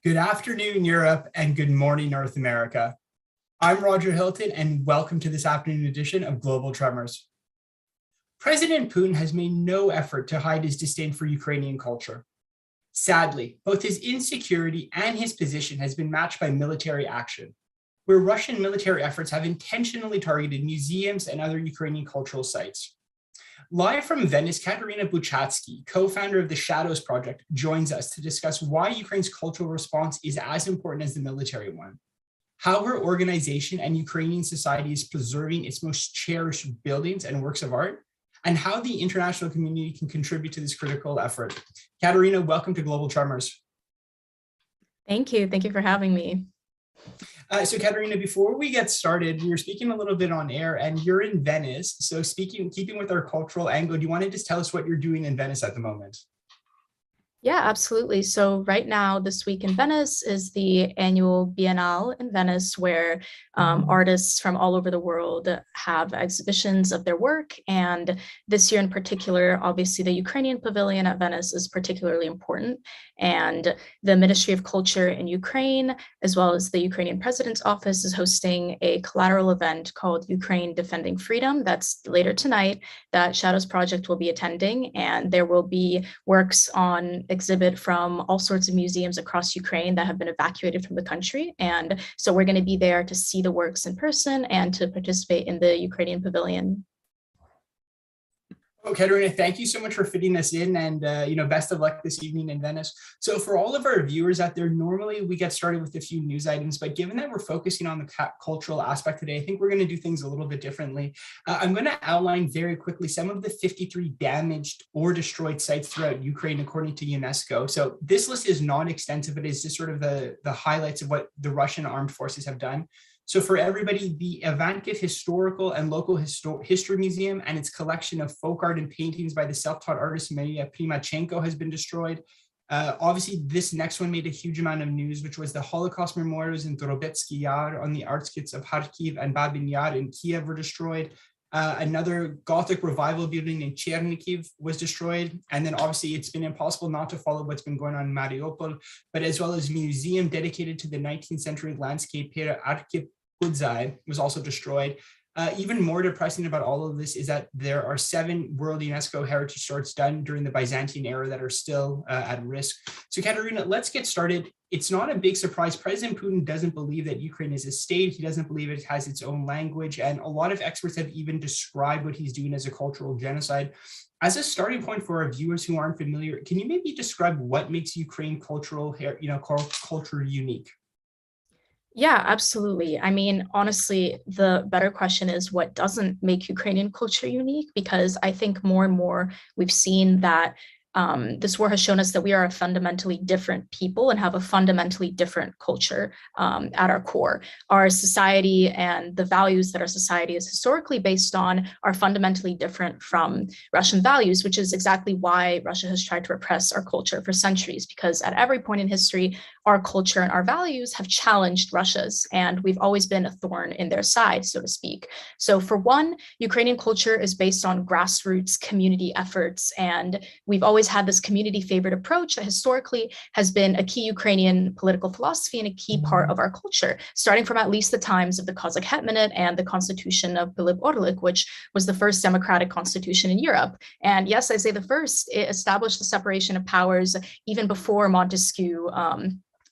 Good afternoon, Europe, and good morning, North America. I'm Roger Hilton, and welcome to this afternoon edition of Global Tremors. President Putin has made no effort to hide his disdain for Ukrainian culture. Sadly, both his insecurity and his position has been matched by military action, where Russian military efforts have intentionally targeted museums and other Ukrainian cultural sites. Live from Venice, Catarina Buchatskiy, co-founder of the Shadows Project, joins us to discuss why Ukraine's cultural response is as important as the military one, how her organization and Ukrainian society is preserving its most cherished buildings and works of art, and how the international community can contribute to this critical effort. Catarina, welcome to Global Tremors. Thank you. Thank you for having me. So Catarina, before we get started, we were speaking a little bit on air and you're in Venice. So keeping with our cultural angle, do you want to just tell us what you're doing in Venice at the moment? Yeah, absolutely. So right now, this week in Venice is the annual Biennale in Venice, where artists from all over the world have exhibitions of their work. And this year in particular, obviously, the Ukrainian pavilion at Venice is particularly important. And the Ministry of Culture in Ukraine, as well as the Ukrainian President's Office, is hosting a collateral event called Ukraine Defending Freedom. That's later tonight that Shadows Project will be attending. And there will be works on exhibit from all sorts of museums across Ukraine that have been evacuated from the country. And so we're going to be there to see the works in person and to participate in the Ukrainian pavilion. Oh, Catarina, thank you so much for fitting us in, and best of luck this evening in Venice. So for all of our viewers out there, normally we get started with a few news items, but given that we're focusing on the cultural aspect today, I think we're going to do things a little bit differently. I'm going to outline very quickly some of the 53 damaged or destroyed sites throughout Ukraine, according to UNESCO. So this list is not extensive, but it's just sort of the highlights of what the Russian armed forces have done. So for everybody, the Ivankiv Historical and Local History Museum and its collection of folk art and paintings by the self-taught artist Maria Primachenko has been destroyed. Obviously, this next one made a huge amount of news, which was the Holocaust memorials in Dorobetsky Yar on the outskirts of Kharkiv and Babin Yar in Kiev were destroyed. Another Gothic revival building in Chernihiv was destroyed. And then obviously it's been impossible not to follow what's been going on in Mariupol, but as well as museum dedicated to the 19th century landscape painter Arkhip Kudzai was also destroyed. Even more depressing about all of this is that there are 7 World UNESCO Heritage Sites done during the Byzantine era that are still at risk. So Catarina, let's get started. It's not a big surprise. President Putin doesn't believe that Ukraine is a state. He doesn't believe it has its own language. And a lot of experts have even described what he's doing as a cultural genocide. As a starting point for our viewers who aren't familiar, can you maybe describe what makes Ukraine culture unique? Yeah, absolutely. I mean, honestly, the better question is what doesn't make Ukrainian culture unique? Because I think more and more we've seen that this war has shown us that we are a fundamentally different people and have a fundamentally different culture at our core. Our society and the values that our society is historically based on are fundamentally different from Russian values, which is exactly why Russia has tried to repress our culture for centuries, because at every point in history, our culture and our values have challenged Russia's, and we've always been a thorn in their side, so to speak. So for one, Ukrainian culture is based on grassroots community efforts, and we've always had this community favored approach that historically has been a key Ukrainian political philosophy and a key part of our culture, starting from at least the times of the Cossack Hetmanate and the constitution of Philip Orlik, which was the first democratic constitution in Europe. And yes, I say the first, it established the separation of powers even before Montesquieu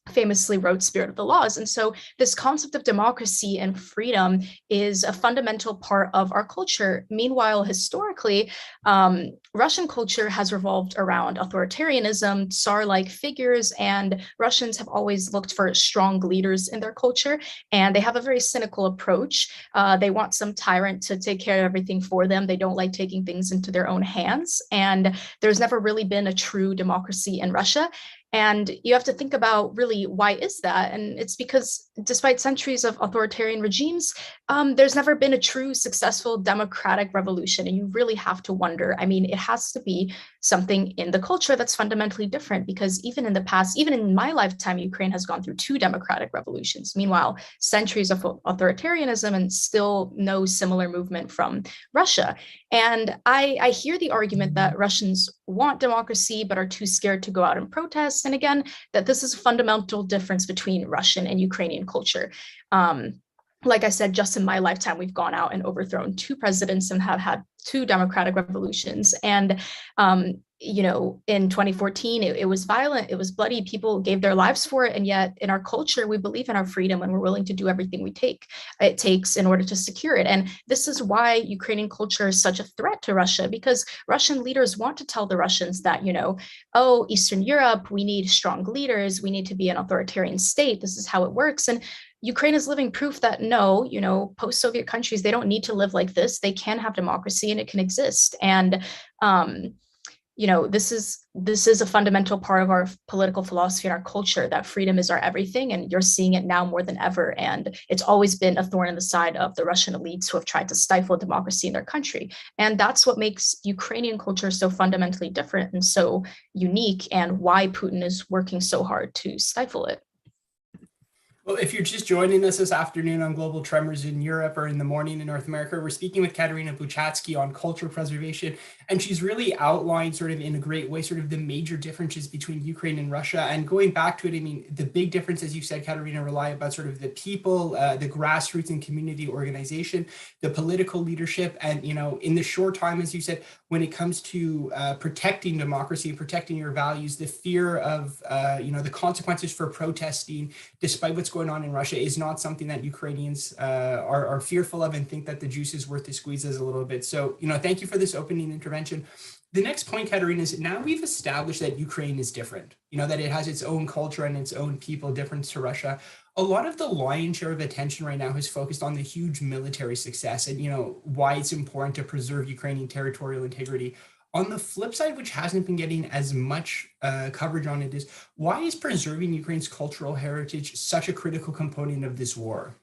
famously wrote Spirit of the Laws. And so this concept of democracy and freedom is a fundamental part of our culture. Meanwhile, historically, Russian culture has revolved around authoritarianism, Tsar-like figures, and Russians have always looked for strong leaders in their culture, and they have a very cynical approach. They want some tyrant to take care of everything for them. They don't like taking things into their own hands, and there's never really been a true democracy in Russia. And you have to think about really why is that? And it's because despite centuries of authoritarian regimes, there's never been a true successful democratic revolution. And you really have to wonder, I mean, it has to be something in the culture that's fundamentally different, because even in the past, even in my lifetime, Ukraine has gone through 2 democratic revolutions. Meanwhile, centuries of authoritarianism and still no similar movement from Russia. And I hear the argument that Russians want democracy but are too scared to go out and protest. And again, that this is a fundamental difference between Russian and Ukrainian culture. Like I said, just in my lifetime, we've gone out and overthrown 2 presidents and have had 2 democratic revolutions. And in 2014, it was violent, it was bloody, people gave their lives for it. And yet in our culture, we believe in our freedom and we're willing to do everything it takes in order to secure it. And this is why Ukrainian culture is such a threat to Russia, because Russian leaders want to tell the Russians that, oh, Eastern Europe, we need strong leaders, we need to be an authoritarian state, this is how it works. And Ukraine is living proof that no, post-Soviet countries, they don't need to live like this. They can have democracy and it can exist. And this is a fundamental part of our political philosophy and our culture, that freedom is our everything. And you're seeing it now more than ever. And it's always been a thorn in the side of the Russian elites who have tried to stifle democracy in their country. And that's what makes Ukrainian culture so fundamentally different and so unique, and why Putin is working so hard to stifle it. Well, if you're just joining us this afternoon on Global Tremors in Europe, or in the morning in North America, we're speaking with Catarina Buchatskiy on cultural preservation, and she's really outlined sort of in a great way sort of the major differences between Ukraine and Russia. And going back to it, I mean, the big difference, as you said, Catarina, rely about sort of the people, the grassroots and community organization, the political leadership, and, in the short time, as you said, when it comes to protecting democracy and protecting your values, the fear of, the consequences for protesting, despite what's going on in Russia, is not something that Ukrainians are fearful of and think that the juice is worth the squeezes a little bit. So, thank you for this opening intervention. The next point, Catarina, is now we've established that Ukraine is different, that it has its own culture and its own people, different to Russia. A lot of the lion's share of attention right now is focused on the huge military success and, why it's important to preserve Ukrainian territorial integrity. On the flip side, which hasn't been getting as much coverage on it, is why is preserving Ukraine's cultural heritage such a critical component of this war?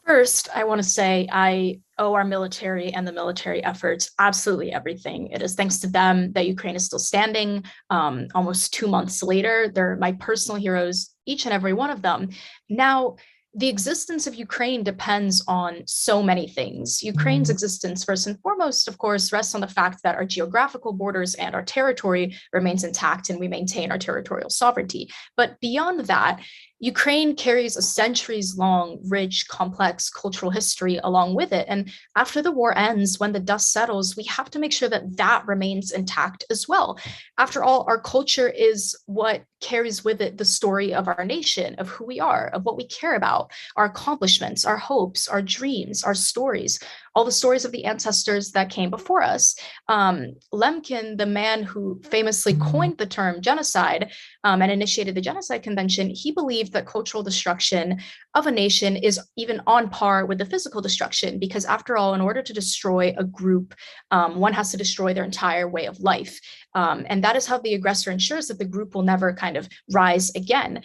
First, I want to say I owe our military and the military efforts absolutely everything. It is thanks to them that Ukraine is still standing. Almost 2 months later, they're my personal heroes, each and every one of them. Now, the existence of Ukraine depends on so many things. Ukraine's existence, first and foremost, of course, rests on the fact that our geographical borders and our territory remains intact and we maintain our territorial sovereignty. But beyond that, Ukraine carries a centuries-long, rich, complex cultural history along with it. And after the war ends, when the dust settles, we have to make sure that that remains intact as well. After all, our culture is what carries with it the story of our nation, of who we are, of what we care about, our accomplishments, our hopes, our dreams, our stories, all the stories of the ancestors that came before us. Lemkin, the man who famously coined the term genocide and initiated the Genocide Convention, he believed that cultural destruction of a nation is even on par with the physical destruction, because after all, in order to destroy a group, one has to destroy their entire way of life. And that is how the aggressor ensures that the group will never kind of rise again.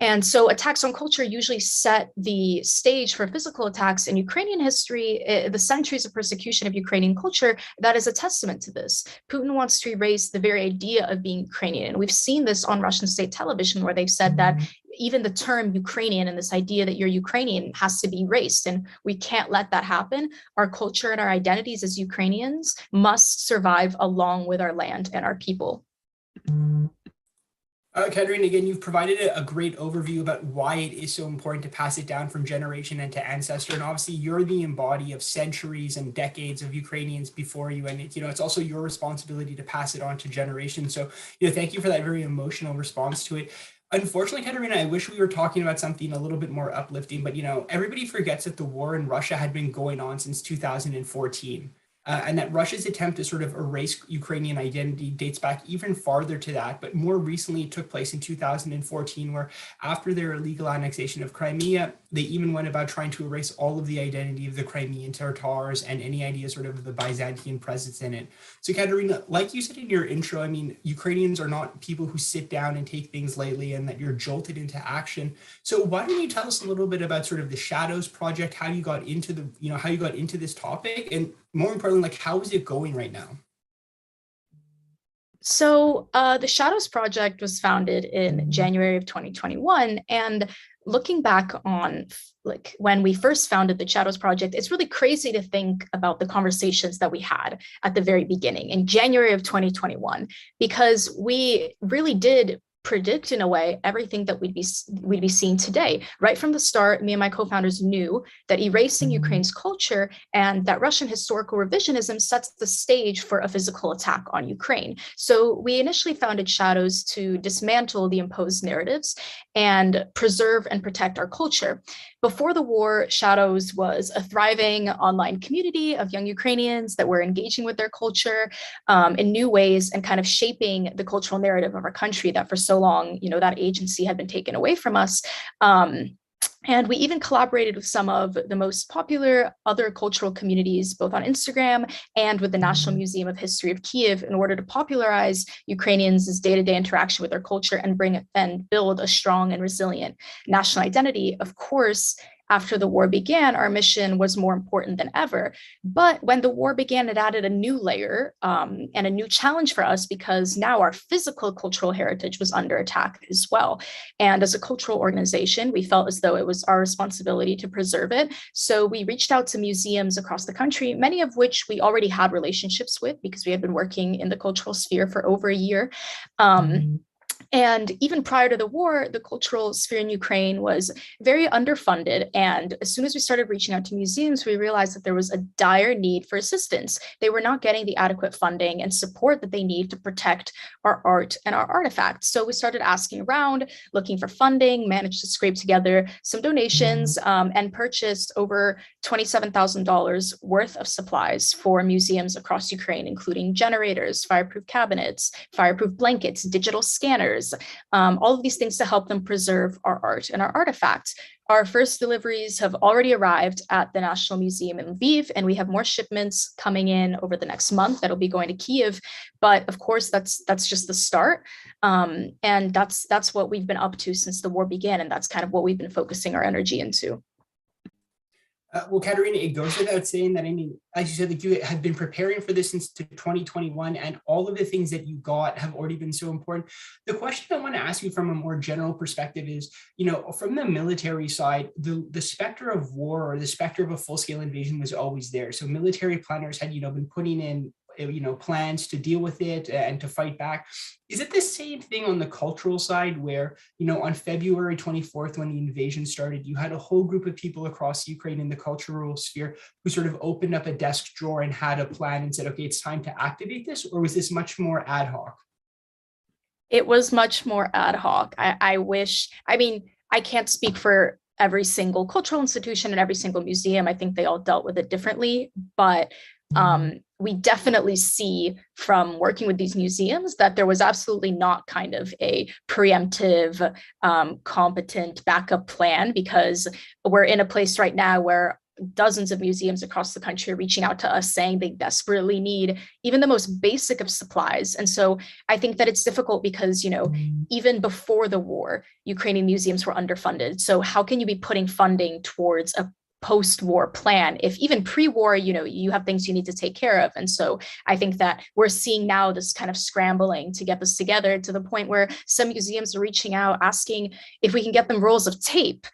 And so attacks on culture usually set the stage for physical attacks. In Ukrainian history, the centuries of persecution of Ukrainian culture, that is a testament to this. Putin wants to erase the very idea of being Ukrainian. And we've seen this on Russian state television, where they've said that even the term Ukrainian and this idea that you're Ukrainian has to be erased. And we can't let that happen. Our culture and our identities as Ukrainians must survive along with our land and our people. Catarina, again, you've provided a great overview about why it is so important to pass it down from generation and to ancestor. And obviously, you're the embody of centuries and decades of Ukrainians before you. And it's also your responsibility to pass it on to generations. So, thank you for that very emotional response to it. Unfortunately, Catarina, I wish we were talking about something a little bit more uplifting, but everybody forgets that the war in Russia had been going on since 2014. And that Russia's attempt to sort of erase Ukrainian identity dates back even farther to that. But more recently, it took place in 2014, where after their illegal annexation of Crimea, they even went about trying to erase all of the identity of the Crimean Tatars and any idea sort of the Byzantine presence in it. So Catarina, like you said in your intro, I mean, Ukrainians are not people who sit down and take things lightly and that you're jolted into action. So why don't you tell us a little bit about sort of the Shadows Project, how you got into how you got into this topic, and more importantly, like, how is it going right now? So the Shadows Project was founded in January of 2021. And looking back on like when we first founded the Shadows Project, it's really crazy to think about the conversations that we had at the very beginning in January of 2021, because we really did predict in a way everything that we'd be seeing today. Right from the start, me and my co-founders knew that erasing Ukraine's culture and that Russian historical revisionism sets the stage for a physical attack on Ukraine. So we initially founded Shadows to dismantle the imposed narratives and preserve and protect our culture. Before the war, Shadows was a thriving online community of young Ukrainians that were engaging with their culture in new ways and kind of shaping the cultural narrative of our country that for so long, that agency had been taken away from us. And we even collaborated with some of the most popular other cultural communities, both on Instagram and with the National Museum of History of Kiev, in order to popularize Ukrainians' day-to-day interaction with their culture and build a strong and resilient national identity. Of course, after the war began, our mission was more important than ever. But when the war began, it added a new layer and a new challenge for us, because now our physical cultural heritage was under attack as well. And as a cultural organization, we felt as though it was our responsibility to preserve it. So we reached out to museums across the country, many of which we already had relationships with because we had been working in the cultural sphere for over a year. And even prior to the war, the cultural sphere in Ukraine was very underfunded. And as soon as we started reaching out to museums, we realized that there was a dire need for assistance. They were not getting the adequate funding and support that they need to protect our art and our artifacts. So we started asking around, looking for funding, managed to scrape together some donations, and purchased over $27,000 worth of supplies for museums across Ukraine, including generators, fireproof cabinets, fireproof blankets, digital scanners, all of these things to help them preserve our art and our artifacts. Our first deliveries have already arrived at the National Museum in Lviv, and we have more shipments coming in over the next month that'll be going to Kiev. But of course, that's just the start, and that's what we've been up to since the war began, and that's kind of what we've been focusing our energy into. Well, Catarina, it goes without saying that, I mean, as you said, like you had been preparing for this since 2021, and all of the things that you got have already been so important. The question I want to ask you from a more general perspective is, from the military side, the specter of war or the specter of a full-scale invasion was always there. So military planners had, been putting in plans to deal with it and to fight back. Is it the same thing on the cultural side where, on February 24th, when the invasion started, you had a whole group of people across Ukraine in the cultural sphere who sort of opened up a desk drawer and had a plan and said, okay, it's time to activate this? Or was this much more ad hoc? It was much more ad hoc. I can't speak for every single cultural institution and every single museum. I think they all dealt with it differently, but we definitely see from working with these museums that there was absolutely not kind of a preemptive, competent backup plan, because we're in a place right now where dozens of museums across the country are reaching out to us saying they desperately need even the most basic of supplies. And so I think that it's difficult because, even before the war, Ukrainian museums were underfunded. So how can you be putting funding towards a post-war plan if even pre-war, you have things you need to take care of? And so I think that we're seeing now this kind of scrambling to get this together, to the point where some museums are reaching out asking if we can get them rolls of tape.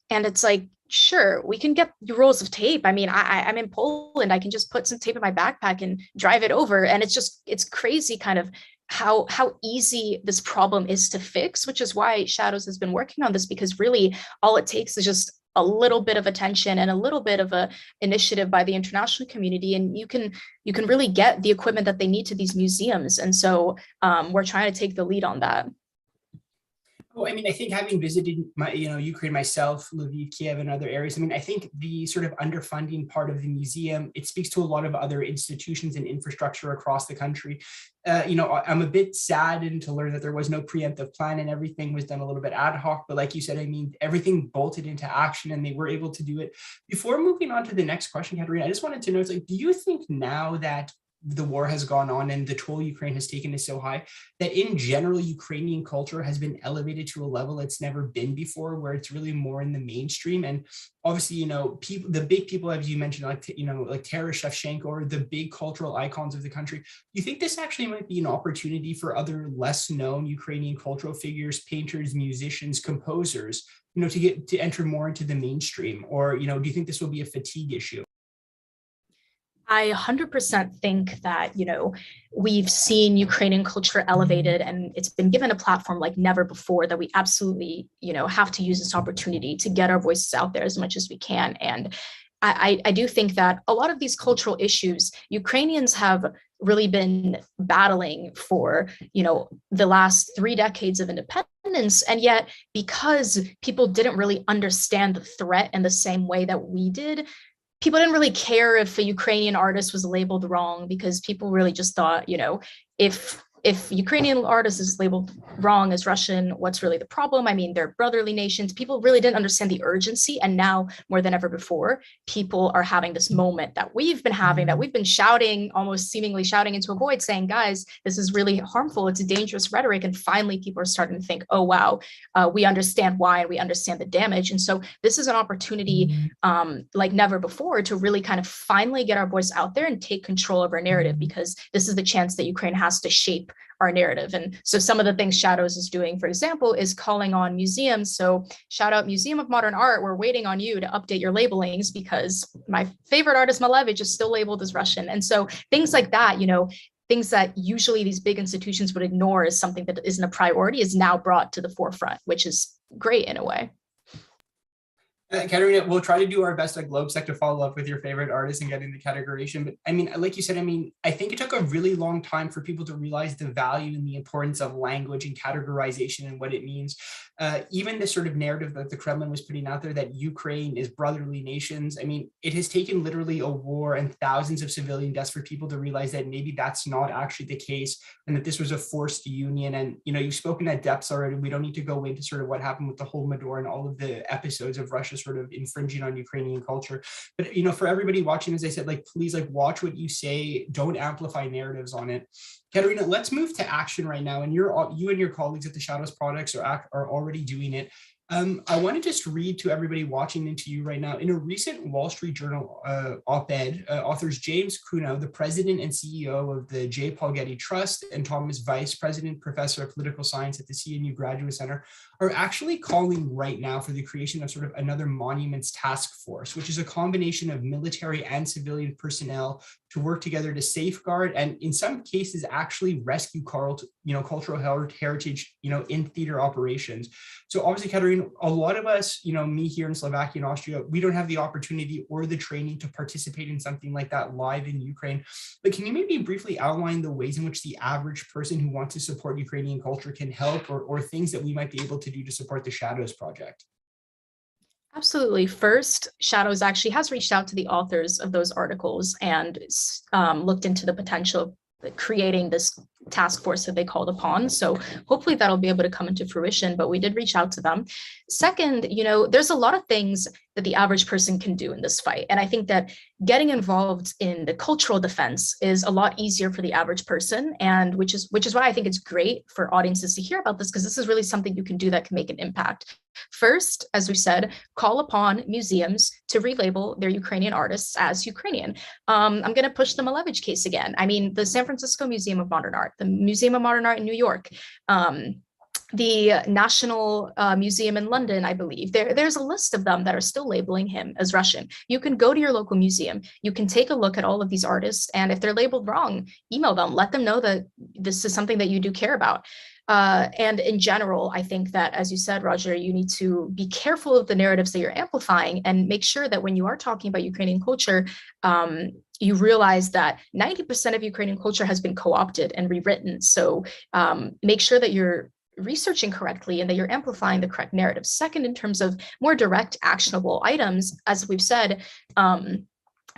And it's like, sure, we can get you rolls of tape. I mean, I'm in Poland. I can just put some tape in my backpack and drive it over. And it's crazy kind of how easy this problem is to fix, which is why Shadows has been working on this, because really all it takes is just a little bit of attention and a little bit of a initiative by the international community, and you can really get the equipment that they need to these museums. And so we're trying to take the lead on that. Well, I mean, I think having visited Ukraine myself, Lviv, Kiev, and other areas, I mean, I think the sort of underfunding part of the museum, it speaks to a lot of other institutions and infrastructure across the country. I'm a bit saddened to learn that there was no preemptive plan and everything was done a little bit ad hoc. But like you said, I mean, everything bolted into action and they were able to do it. Before moving on to the next question, Catarina, I just wanted to know, do you think now that the war has gone on and the toll Ukraine has taken is so high that in general, Ukrainian culture has been elevated to a level it's never been before, where it's really more in the mainstream. And obviously, people, the big people, as you mentioned, like Taras Shevchenko, or the big cultural icons of the country. Do you think this actually might be an opportunity for other less known Ukrainian cultural figures, painters, musicians, composers, to enter more into the mainstream? Or, do you think this will be a fatigue issue? I 100% think that, we've seen Ukrainian culture elevated and it's been given a platform like never before, that we absolutely, have to use this opportunity to get our voices out there as much as we can. And I do think that a lot of these cultural issues, Ukrainians have really been battling for, the last 3 decades of independence. And yet, because people didn't really understand the threat in the same way that we did, people didn't really care if a Ukrainian artist was labeled wrong, because people really just thought, if Ukrainian artist is labeled wrong as Russian, what's really the problem? I mean, they're brotherly nations. People really didn't understand the urgency. And now more than ever before, people are having this moment that we've been having, that we've been shouting, almost seemingly shouting into a void, saying, guys, this is really harmful. It's a dangerous rhetoric. And finally, people are starting to think, oh, wow, we understand why, and we understand the damage. And so this is an opportunity like never before to really kind of finally get our voice out there and take control of our narrative, because this is the chance that Ukraine has to shape our narrative. And so some of the things Shadows is doing, for example, is calling on museums. So shout out Museum of Modern Art, we're waiting on you to update your labelings, because my favorite artist Malevich is still labeled as Russian. And so things like that, things that usually these big institutions would ignore as something that isn't a priority, is now brought to the forefront, which is great in a way. Catarina, we'll try to do our best at GlobeSec to follow up with your favorite artists and getting the categorization. But I mean, like you said, I think it took a really long time for people to realize the value and the importance of language and categorization and what it means. Even the sort of narrative that the Kremlin was putting out there, that Ukraine is brotherly nations. I mean, it has taken literally a war and thousands of civilian deaths for people to realize that maybe that's not actually the case, and that this was a forced union. And, you've spoken at depths already. We don't need to go into sort of what happened with the Holodomor and all of the episodes of Russia sort of infringing on Ukrainian culture. But, for everybody watching, as I said, please watch what you say, don't amplify narratives on it. Catarina, let's move to action right now. And you and your colleagues at the Shadows Products are already doing it. I want to just read to everybody watching and to you right now. In a recent Wall Street Journal op-ed, authors James Kuno, the president and CEO of the J. Paul Getty Trust, and Thomas Weiss, president, professor of political science at the CNU Graduate Center, are actually calling right now for the creation of sort of another monuments task force, which is a combination of military and civilian personnel to work together to safeguard and in some cases actually rescue cultural heritage, in theater operations. So obviously, Catarina, a lot of us, me here in Slovakia and Austria, we don't have the opportunity or the training to participate in something like that live in Ukraine. But can you maybe briefly outline the ways in which the average person who wants to support Ukrainian culture can help, or things that we might be able to do to support the Shadows Project? Absolutely. First, Shadows actually has reached out to the authors of those articles and looked into the potential of creating this task force that they called upon. So hopefully that'll be able to come into fruition, but we did reach out to them. Second, there's a lot of things that the average person can do in this fight. And I think that getting involved in the cultural defense is a lot easier for the average person. And which is why I think it's great for audiences to hear about this, because this is really something you can do that can make an impact. First, as we said, call upon museums to relabel their Ukrainian artists as Ukrainian. I'm going to push the Malevich case again. I mean, the San Francisco Museum of Modern Art, the Museum of Modern Art in New York, the National Museum in London, I believe, there's a list of them that are still labeling him as Russian. You can go to your local museum, you can take a look at all of these artists, and if they're labeled wrong, email them, let them know that this is something that you do care about. And in general, I think that, as you said, Roger, you need to be careful of the narratives that you're amplifying and make sure that when you are talking about Ukrainian culture, you realize that 90% of Ukrainian culture has been co-opted and rewritten. So make sure that you're researching correctly and that you're amplifying the correct narrative. Second, in terms of more direct actionable items, as we've said,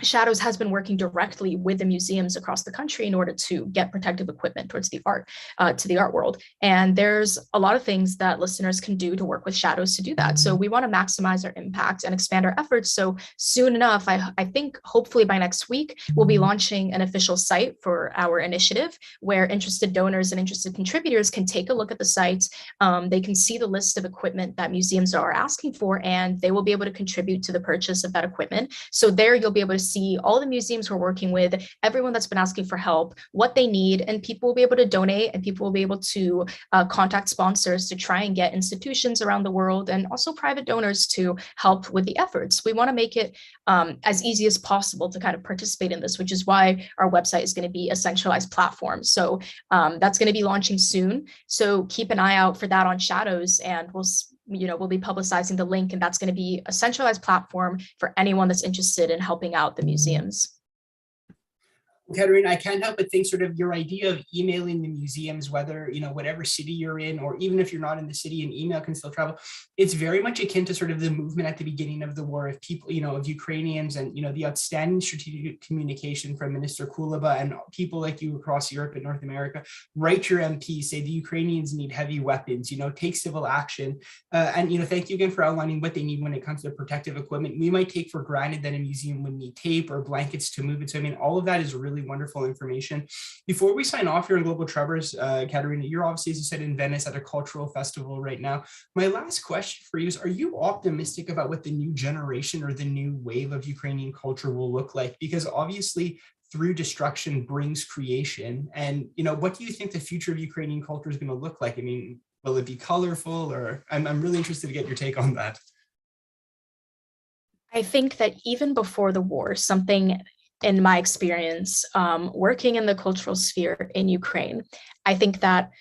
Shadows has been working directly with the museums across the country in order to get protective equipment towards the art, to the art world. And there's a lot of things that listeners can do to work with Shadows to do that. So we want to maximize our impact and expand our efforts. So soon enough, I think hopefully by next week, we'll be launching an official site for our initiative where interested donors and interested contributors can take a look at the site. They can see the list of equipment that museums are asking for, and they will be able to contribute to the purchase of that equipment. So there you'll be able to see all the museums we're working with, everyone that's been asking for help, what they need, and people will be able to donate, and people will be able to contact sponsors to try and get institutions around the world and also private donors to help with the efforts. We want to make it as easy as possible to kind of participate in this, which is why our website is going to be a centralized platform. So that's going to be launching soon. So keep an eye out for that on Shadows, and we'll be publicizing the link, and that's going to be a centralized platform for anyone that's interested in helping out the museums. Catarina, I can't help but think sort of your idea of emailing the museums, whether, whatever city you're in, or even if you're not in the city, an email can still travel. It's very much akin to sort of the movement at the beginning of the war of people, of Ukrainians, and, the outstanding strategic communication from Minister Kuleba and people like you across Europe and North America. Write your MP, say the Ukrainians need heavy weapons, take civil action. And, thank you again for outlining what they need when it comes to protective equipment. We might take for granted that a museum would need tape or blankets to move it. So, all of that is really wonderful information. Before we sign off here on Global Tremors, Catarina, you're obviously, as you said, in Venice at a cultural festival right now. My last question for you is, are you optimistic about what the new generation or the new wave of Ukrainian culture will look like? Because obviously, through destruction brings creation. And, what do you think the future of Ukrainian culture is going to look like? Will it be colorful? Or I'm really interested to get your take on that. I think that even before the war, something in my experience working in the cultural sphere in Ukraine, I think that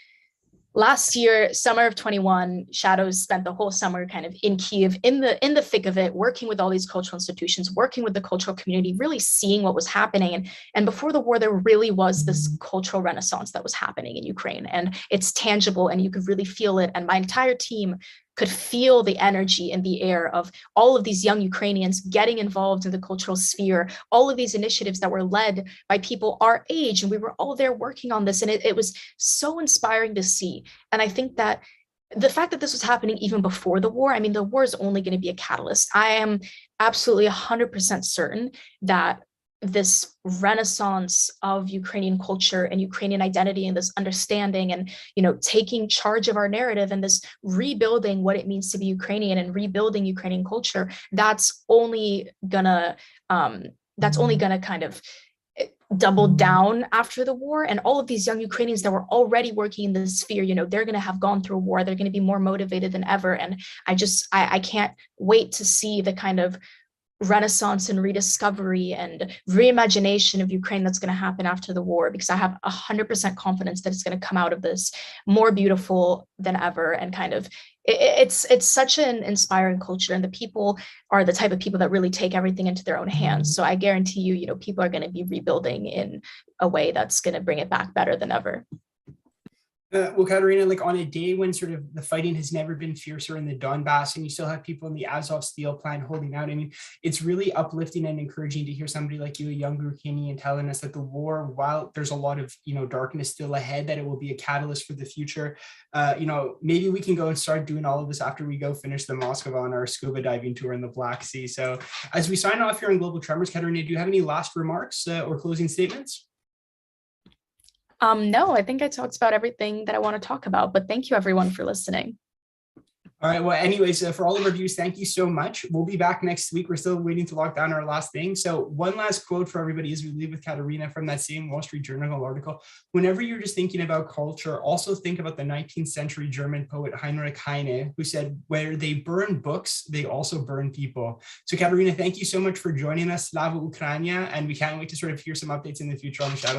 last year, summer of 21, Shadows spent the whole summer kind of in Kyiv, in the thick of it, working with all these cultural institutions, working with the cultural community, really seeing what was happening. And before the war, there really was this cultural renaissance that was happening in Ukraine, and it's tangible and you could really feel it. And my entire team could feel the energy in the air of all of these young Ukrainians getting involved in the cultural sphere, all of these initiatives that were led by people our age, and we were all there working on this, and it was so inspiring to see. And I think that the fact that this was happening even before the war, the war is only going to be a catalyst. I am absolutely 100% certain that this renaissance of Ukrainian culture and Ukrainian identity and this understanding and, taking charge of our narrative and this rebuilding what it means to be Ukrainian and rebuilding Ukrainian culture, that's only gonna kind of double down after the war. And all of these young Ukrainians that were already working in this sphere, they're going to have gone through a war. They're going to be more motivated than ever. And I can't wait to see the kind of renaissance and rediscovery and reimagination of Ukraine that's going to happen after the war, because I have 100% confidence that it's going to come out of this more beautiful than ever. And kind of it's such an inspiring culture, and the people are the type of people that really take everything into their own hands. So I guarantee you, people are going to be rebuilding in a way that's going to bring it back better than ever. Well, Catarina, on a day when sort of the fighting has never been fiercer in the Donbass, and you still have people in the Azov steel plant holding out, it's really uplifting and encouraging to hear somebody like you, a young Ukrainian, telling us that the war, while there's a lot of, darkness still ahead, that it will be a catalyst for the future. Maybe we can go and start doing all of this after we go finish the Moscow on our scuba diving tour in the Black Sea. So as we sign off here on Global Tremors, Catarina, do you have any last remarks or closing statements? No, I think I talked about everything that I want to talk about, but thank you everyone for listening. All right. Well, anyways, for all of our viewers, thank you so much. We'll be back next week. We're still waiting to lock down our last thing. So one last quote for everybody as we leave with Catarina from that same Wall Street Journal article. Whenever you're just thinking about culture, also think about the 19th century German poet Heinrich Heine, who said, where they burn books, they also burn people. So Catarina, thank you so much for joining us. Slava Ukraina. And we can't wait to sort of hear some updates in the future on the Shadows